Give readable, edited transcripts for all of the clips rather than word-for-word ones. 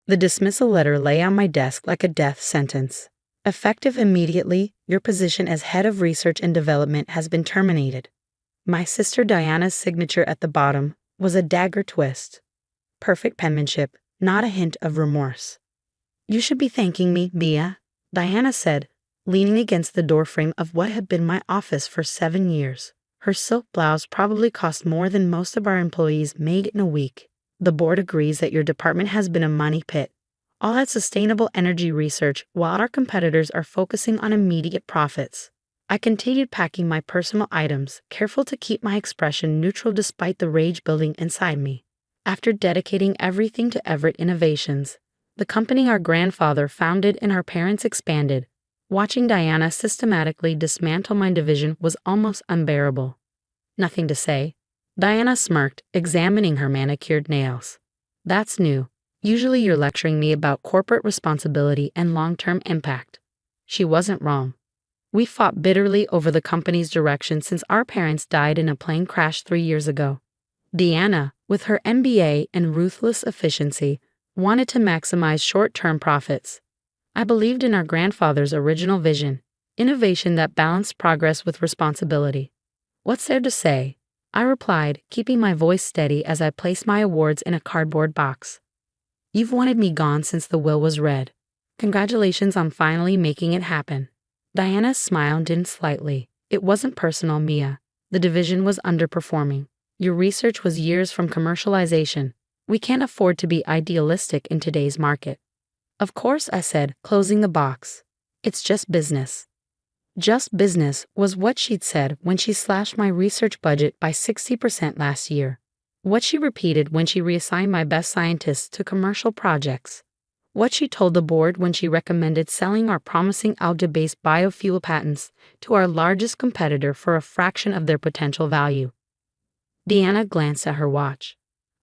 The dismissal letter lay on my desk like a death sentence. Effective immediately, your position as head of research and development has been terminated. My sister Diana's signature at the bottom was a dagger twist. Perfect penmanship, not a hint of remorse. You should be thanking me, Mia, Diana said, leaning against the doorframe of what had been my office for 7 years. Her silk blouse probably cost more than most of our employees made in a week. The board agrees that your department has been a money pit, all at sustainable energy research while our competitors are focusing on immediate profits. I continued packing my personal items, careful to keep my expression neutral despite the rage building inside me. After dedicating everything to Everett Innovations, the company our grandfather founded and our parents expanded, watching Diana systematically dismantle my division was almost unbearable. Nothing to say. Diana smirked, examining her manicured nails. That's new. Usually you're lecturing me about corporate responsibility and long-term impact. She wasn't wrong. We fought bitterly over the company's direction since our parents died in a plane crash 3 years ago. Diana, with her MBA and ruthless efficiency, wanted to maximize short-term profits. I believed in our grandfather's original vision, innovation that balanced progress with responsibility. What's there to say? I replied, keeping my voice steady as I placed my awards in a cardboard box. You've wanted me gone since the will was read. Congratulations on finally making it happen. Diana's smile dimmed slightly. It wasn't personal, Mia. The division was underperforming. Your research was years from commercialization. We can't afford to be idealistic in today's market. Of course, I said, closing the box. It's just business. Just business was what she'd said when she slashed my research budget by 60% last year. What she repeated when she reassigned my best scientists to commercial projects. What she told the board when she recommended selling our promising algae-based biofuel patents to our largest competitor for a fraction of their potential value. Diana glanced at her watch.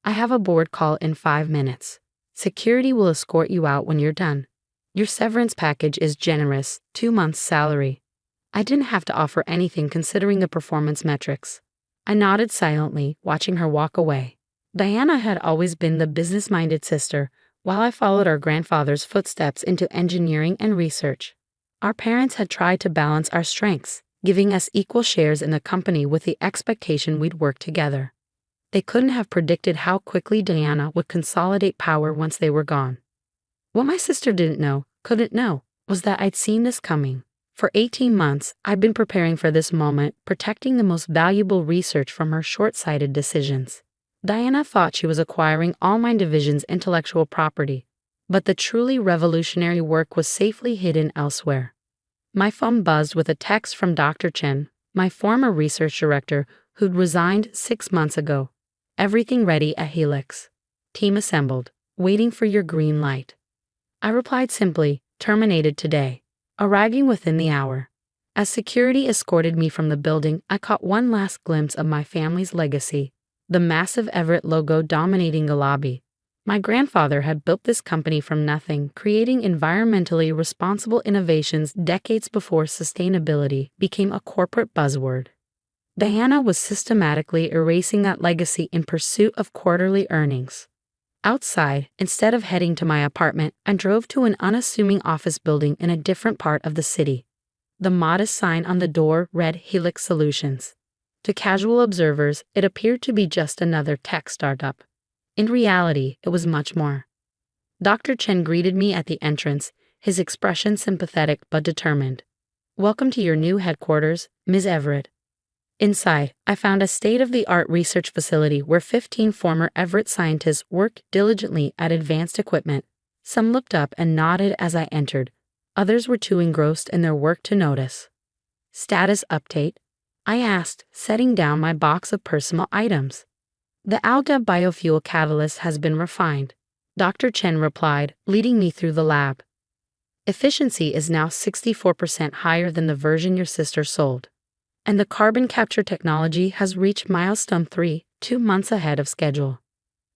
I have a board call in 5 minutes. Security will escort you out when you're done. Your severance package is generous, 2 months' salary. I didn't have to offer anything considering the performance metrics. I nodded silently, watching her walk away. Diana had always been the business-minded sister, while I followed our grandfather's footsteps into engineering and research. Our parents had tried to balance our strengths, giving us equal shares in the company with the expectation we'd work together. They couldn't have predicted how quickly Diana would consolidate power once they were gone. What my sister couldn't know, was that I'd seen this coming. For 18 months, I'd been preparing for this moment, protecting the most valuable research from her short-sighted decisions. Diana thought she was acquiring all my division's intellectual property, but the truly revolutionary work was safely hidden elsewhere. My phone buzzed with a text from Dr. Chen, my former research director, who'd resigned 6 months ago. Everything ready at Helix. Team assembled, waiting for your green light. I replied simply, terminated today. Arriving within the hour. As security escorted me from the building, I caught one last glimpse of my family's legacy, the massive Everett logo dominating the lobby. My grandfather had built this company from nothing, creating environmentally responsible innovations decades before sustainability became a corporate buzzword. Diana was systematically erasing that legacy in pursuit of quarterly earnings. Outside, instead of heading to my apartment, I drove to an unassuming office building in a different part of the city. The modest sign on the door read Helix Solutions. To casual observers, it appeared to be just another tech startup. In reality, it was much more. Dr. Chen greeted me at the entrance, his expression sympathetic but determined. Welcome to your new headquarters, Ms. Everett. Inside, I found a state-of-the-art research facility where 15 former Everett scientists worked diligently at advanced equipment. Some looked up and nodded as I entered. Others were too engrossed in their work to notice. Status update? I asked, setting down my box of personal items. The alga biofuel catalyst has been refined, Dr. Chen replied, leading me through the lab. Efficiency is now 64% higher than the version your sister sold. And the carbon capture technology has reached milestone 3, 2 months ahead of schedule.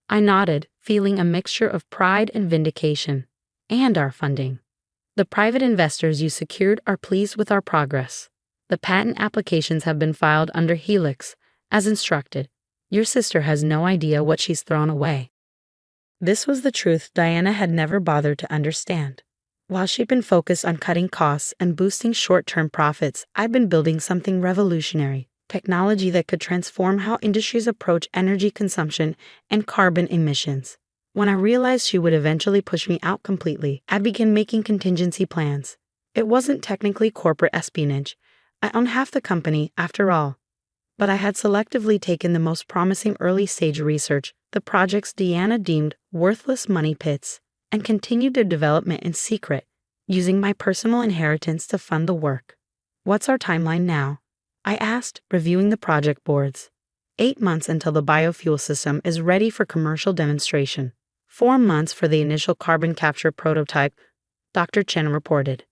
I nodded, feeling a mixture of pride and vindication. And our funding. The private investors you secured are pleased with our progress. The patent applications have been filed under Helix, as instructed. Your sister has no idea what she's thrown away. This was the truth Diana had never bothered to understand. While she'd been focused on cutting costs and boosting short-term profits, I'd been building something revolutionary, technology that could transform how industries approach energy consumption and carbon emissions. When I realized she would eventually push me out completely, I began making contingency plans. It wasn't technically corporate espionage. I owned half the company, after all. But I had selectively taken the most promising early-stage research, the projects Diana deemed worthless money pits, and continued their development in secret, using my personal inheritance to fund the work. "What's our timeline now?" I asked, reviewing the project boards. 8 months until the biofuel system is ready for commercial demonstration. 4 months for the initial carbon capture prototype, Dr. Chen reported.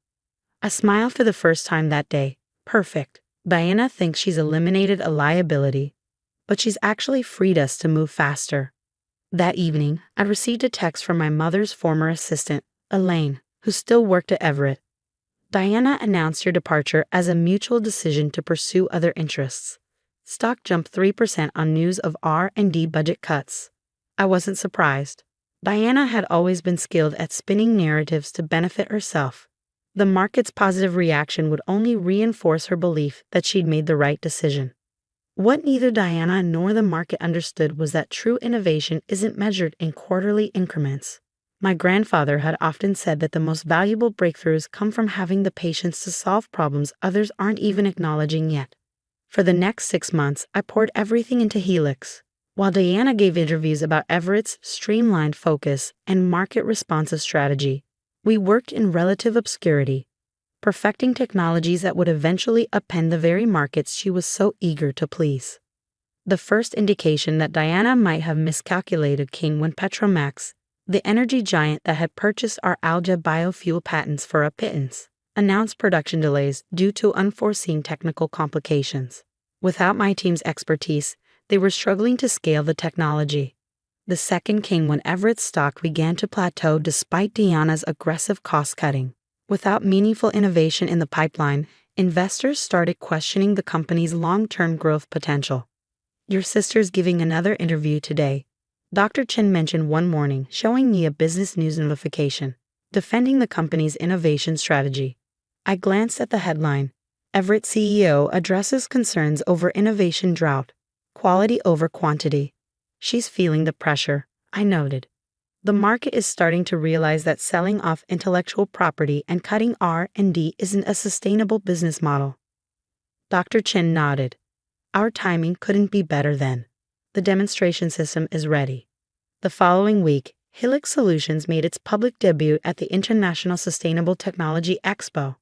I smiled for the first time that day. Perfect. Diana thinks she's eliminated a liability, but she's actually freed us to move faster. That evening, I received a text from my mother's former assistant, Elaine, who still worked at Everett. "Diana announced your departure as a mutual decision to pursue other interests. Stock jumped 3% on news of R&D budget cuts." I wasn't surprised. Diana had always been skilled at spinning narratives to benefit herself. The market's positive reaction would only reinforce her belief that she'd made the right decision. What neither Diana nor the market understood was that true innovation isn't measured in quarterly increments. My grandfather had often said that the most valuable breakthroughs come from having the patience to solve problems others aren't even acknowledging yet. For the next 6 months, I poured everything into Helix. While Diana gave interviews about Everett's streamlined focus and market-responsive strategy, we worked in relative obscurity, perfecting technologies that would eventually upend the very markets she was so eager to please. The first indication that Diana might have miscalculated came when Petromax, the energy giant that had purchased our algae biofuel patents for a pittance, announced production delays due to unforeseen technical complications. Without my team's expertise, they were struggling to scale the technology. The second came when Everett's stock began to plateau despite Diana's aggressive cost-cutting. Without meaningful innovation in the pipeline, investors started questioning the company's long-term growth potential. "Your sister's giving another interview today," Dr. Chen mentioned one morning, showing me a business news notification, defending the company's innovation strategy. I glanced at the headline. Everett CEO addresses concerns over innovation drought, quality over quantity. "She's feeling the pressure," I noted. The market is starting to realize that selling off intellectual property and cutting R&D isn't a sustainable business model. Dr. Chen nodded. "Our timing couldn't be better then. The demonstration system is ready." The following week, Helix Solutions made its public debut at the International Sustainable Technology Expo.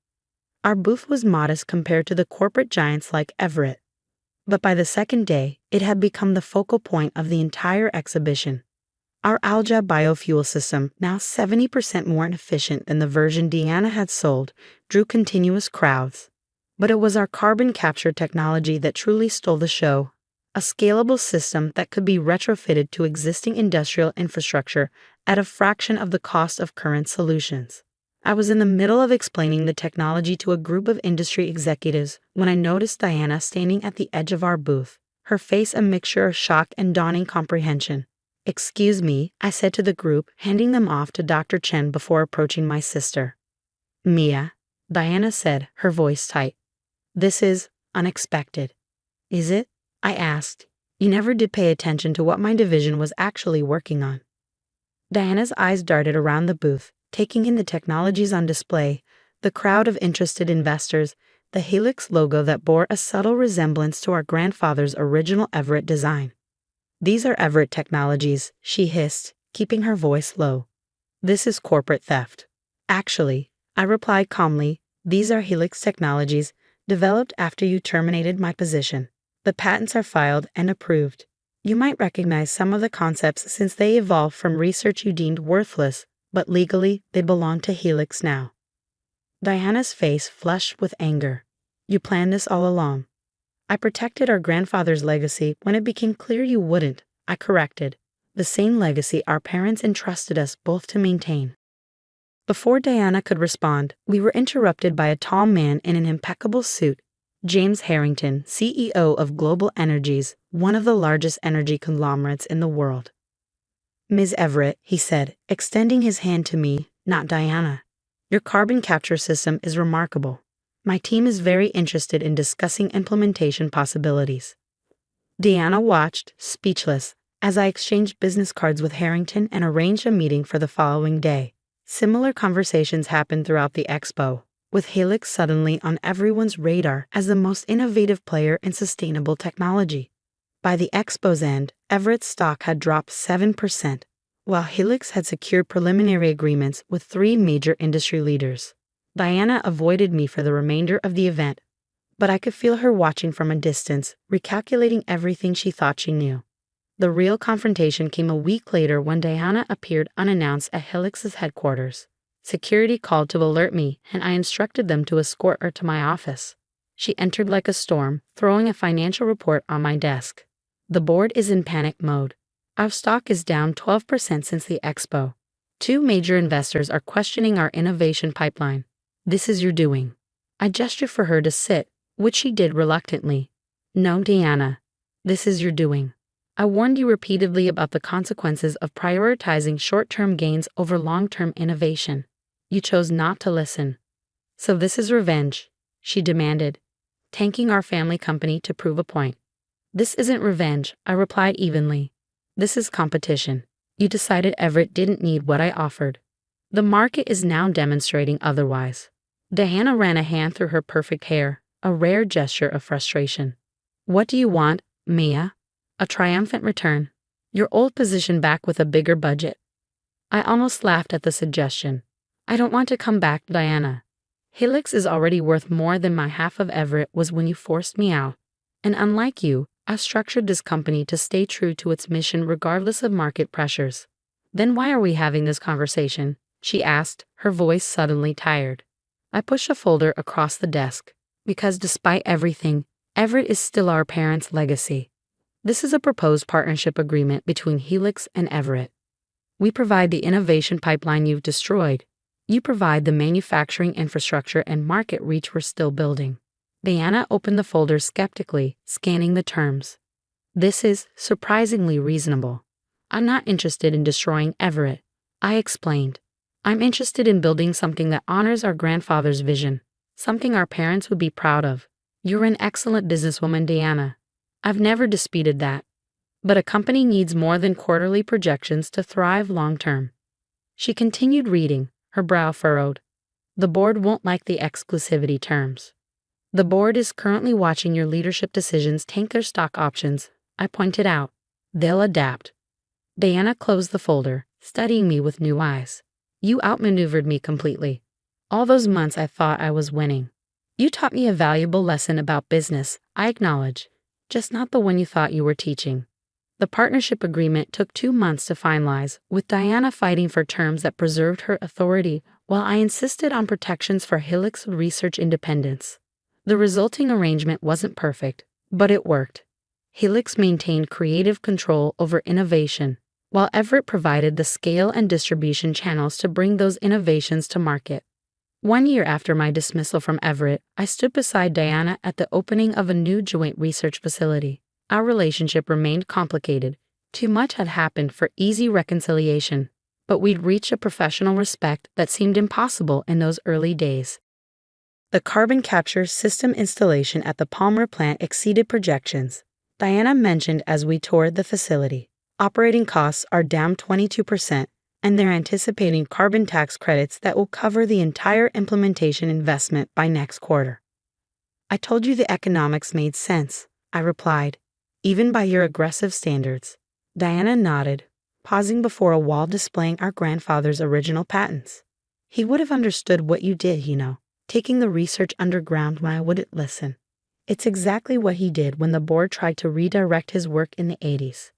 Our booth was modest compared to the corporate giants like Everett, but by the second day, it had become the focal point of the entire exhibition. Our algae biofuel system, now 70% more efficient than the version Diana had sold, drew continuous crowds. But it was our carbon capture technology that truly stole the show. A scalable system that could be retrofitted to existing industrial infrastructure at a fraction of the cost of current solutions. I was in the middle of explaining the technology to a group of industry executives when I noticed Diana standing at the edge of our booth, her face a mixture of shock and dawning comprehension. "Excuse me," I said to the group, handing them off to Dr. Chen before approaching my sister. "Mia," Diana said, her voice tight. "This is unexpected." "Is it?" I asked. "You never did pay attention to what my division was actually working on." Diana's eyes darted around the booth, taking in the technologies on display, the crowd of interested investors, the Helix logo that bore a subtle resemblance to our grandfather's original Everett design. "These are Everett technologies," she hissed, keeping her voice low. "This is corporate theft." "Actually," I replied calmly, "these are Helix technologies, developed after you terminated my position. The patents are filed and approved. You might recognize some of the concepts since they evolved from research you deemed worthless, but legally they belong to Helix now." Diana's face flushed with anger. "You planned this all along." "I protected our grandfather's legacy when it became clear you wouldn't," I corrected. "The same legacy our parents entrusted us both to maintain." Before Diana could respond, we were interrupted by a tall man in an impeccable suit, James Harrington, CEO of Global Energies, one of the largest energy conglomerates in the world. Ms. Everett, he said, extending his hand to me, not Diana. Your carbon capture system is remarkable. My team is very interested in discussing implementation possibilities. Diana watched, speechless, as I exchanged business cards with Harrington and arranged a meeting for the following day. Similar conversations happened throughout the expo, with Helix suddenly on everyone's radar as the most innovative player in sustainable technology. By the expo's end, Everett's stock had dropped 7%, while Helix had secured preliminary agreements with 3 major industry leaders. Diana avoided me for the remainder of the event, but I could feel her watching from a distance, recalculating everything she thought she knew. The real confrontation came a week later when Diana appeared unannounced at Helix's headquarters. Security called to alert me, and I instructed them to escort her to my office. She entered like a storm, throwing a financial report on my desk. The board is in panic mode. Our stock is down 12% since the expo. 2 major investors are questioning our innovation pipeline. This is your doing. I gestured for her to sit, which she did reluctantly. No, Diana. This is your doing. I warned you repeatedly about the consequences of prioritizing short-term gains over long-term innovation. You chose not to listen. So this is revenge, she demanded, tanking our family company to prove a point. This isn't revenge, I replied evenly. This is competition. You decided Everett didn't need what I offered. The market is now demonstrating otherwise. Diana ran a hand through her perfect hair, a rare gesture of frustration. What do you want, Mia? A triumphant return. Your old position back with a bigger budget. I almost laughed at the suggestion. I don't want to come back, Diana. Helix is already worth more than my half of Everett was when you forced me out. And unlike you, I structured this company to stay true to its mission regardless of market pressures. Then why are we having this conversation? She asked, her voice suddenly tired. I pushed a folder across the desk. Because despite everything, Everett is still our parents' legacy. This is a proposed partnership agreement between Helix and Everett. We provide the innovation pipeline you've destroyed. You provide the manufacturing infrastructure and market reach we're still building. Diana opened the folder skeptically, scanning the terms. This is surprisingly reasonable. I'm not interested in destroying Everett, I explained. I'm interested in building something that honors our grandfather's vision, something our parents would be proud of. You're an excellent businesswoman, Diana. I've never disputed that. But a company needs more than quarterly projections to thrive long-term. She continued reading, her brow furrowed. The board won't like the exclusivity terms. The board is currently watching your leadership decisions tank their stock options, I pointed out. They'll adapt. Diana closed the folder, studying me with new eyes. You outmaneuvered me completely. All those months I thought I was winning. You taught me a valuable lesson about business, I acknowledge, just not the one you thought you were teaching. The partnership agreement took 2 months to finalize, with Diana fighting for terms that preserved her authority while I insisted on protections for Helix research independence. The resulting arrangement wasn't perfect, but it worked. Helix maintained creative control over innovation, while Everett provided the scale and distribution channels to bring those innovations to market. 1 year after my dismissal from Everett, I stood beside Diana at the opening of a new joint research facility. Our relationship remained complicated. Too much had happened for easy reconciliation, but we'd reached a professional respect that seemed impossible in those early days. The carbon capture system installation at the Palmer plant exceeded projections, Diana mentioned as we toured the facility. Operating costs are down 22%, and they're anticipating carbon tax credits that will cover the entire implementation investment by next quarter. I told you the economics made sense, I replied, even by your aggressive standards. Diana nodded, pausing before a wall displaying our grandfather's original patents. He would have understood what you did, taking the research underground when I wouldn't listen. It's exactly what he did when the board tried to redirect his work in the 80s.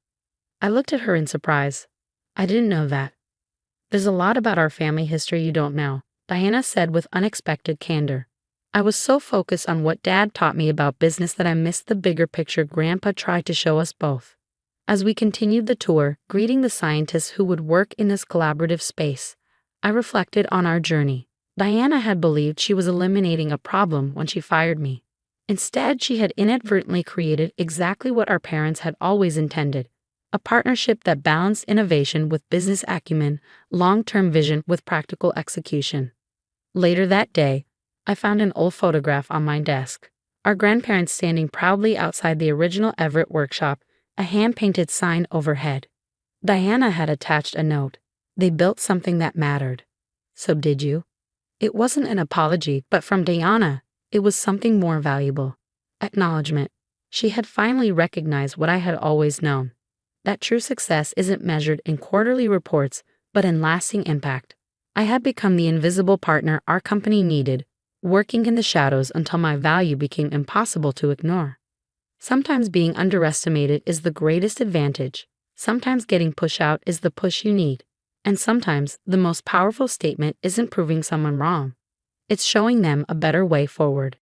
I looked at her in surprise. I didn't know that. There's a lot about our family history you don't know, Diana said with unexpected candor. I was so focused on what Dad taught me about business that I missed the bigger picture Grandpa tried to show us both. As we continued the tour, greeting the scientists who would work in this collaborative space, I reflected on our journey. Diana had believed she was eliminating a problem when she fired me. Instead, she had inadvertently created exactly what our parents had always intended, a partnership that balanced innovation with business acumen, long-term vision with practical execution. Later that day, I found an old photograph on my desk. Our grandparents standing proudly outside the original Everett workshop, a hand-painted sign overhead. Diana had attached a note. They built something that mattered. So did you? It wasn't an apology, but from Diana, it was something more valuable. Acknowledgement. She had finally recognized what I had always known. That true success isn't measured in quarterly reports, but in lasting impact. I had become the invisible partner our company needed, working in the shadows until my value became impossible to ignore. Sometimes being underestimated is the greatest advantage. Sometimes getting pushed out is the push you need. And sometimes the most powerful statement isn't proving someone wrong. It's showing them a better way forward.